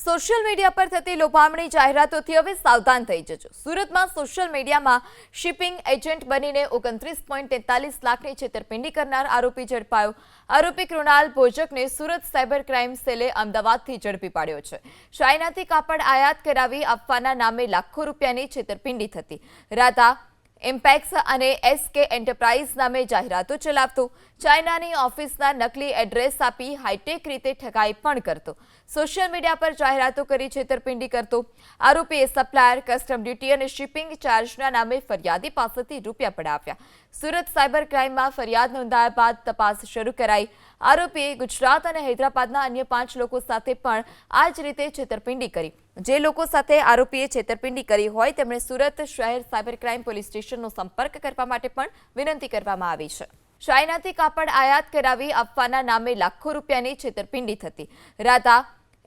Social media પર થતી લોભામણી જાહેરાતોથી હવે સાવધાન થઈ જજો। સુરતમાં સોશિયલ મીડિયામાં શિપિંગ એજન્ટ બનીને 29.43 લાખની છેતરપિંડી કરનાર આરોપી ઝડપાયો। આરોપી કૃણાલ ભોજકને સુરત સાયબર ક્રાઇમ સેલે અમદાવાદથી ઝડપી પાડ્યો છે। ચાઇનાથી કાપડ આયાત કરાવી આપવાના નામે લાખો રૂપિયાની છેતરપિંડી થતી। રાધા ઇમ્પેક્સ અને એસકે એન્ટરપ્રાઇઝ નામે જાહેરાતો ચલાવતો, ચાઇનાની ઓફિસના નકલી એડ્રેસ આપી હાઈટેક રીતે ઠગાઈ પણ કરતો, સોશિયલ મીડિયા પર જાહેરાતો કરી છેતરપિંડી કરતો। આરોપીએ સપ્લાયર, કસ્ટમ ડ્યુટી અને શિપિંગ ચાર્જના નામે ફરિયાદી પાસેથી રૂપિયા પડાવ્યા। સુરત સાયબર ક્રાઇમમાં ફરિયાદ નોંધાયા બાદ તપાસ શરૂ કરાઈ। આરોપીએ ગુજરાત અને હૈદરાબાદના અન્ય 5 લોકો સાથે પણ આ જ રીતે છેતરપિંડી કરી। જે લોકો સાથે આરોપીએ છેતરપિંડી કરી હોય તેમણે સુરત શહેર સાયબર ક્રાઇમ પોલીસ સ્ટેશનનો સંપર્ક કરવા માટે પણ વિનંતી કરવામાં આવી છે। ચાઇનાથી કાપડ આયાત કરાવી આપવાના નામે લાખો રૂપિયાની છેતરપિંડી થતી। રાધા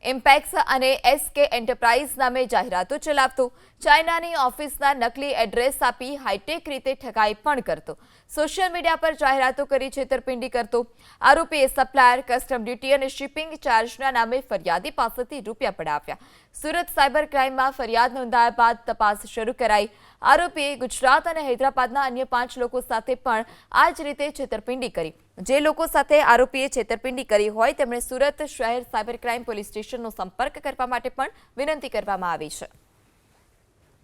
ઇમ્પેક્સ અને એસકે એન્ટરપ્રાઇઝ નામે જાહેરાતો ચલાવતો, ચાઇનાની ઓફિસના નકલી એડ્રેસ આપી હાઈટેક રીતે ઠગાઈ પણ કરતો, સોશિયલ મીડિયા પર જાહેરાતો કરી છેતરપિંડી કરતો। આરોપીએ સપ્લાયર, કસ્ટમ ડ્યુટી અને શિપિંગ ચાર્જના નામે ફરિયાદી પાસેથી રૂપિયા પડાવ્યા। સુરત સાયબર ક્રાઇમમાં ફરિયાદ નોંધાયા બાદ તપાસ શરૂ કરાઈ। આરોપીએ ગુજરાત અને હૈદરાબાદના અન્ય 5 લોકો સાથે પણ આ જ રીતે છેતરપિંડી કરી। જે લોકો સાથે આરોપીએ છેતરપિંડી કરી હોય તેમણે સુરત શહેર સાયબર ક્રાઇમ પોલીસ સ્ટેશનનો સંપર્ક કરવા માટે પણ વિનંતી કરવામાં આવી છે।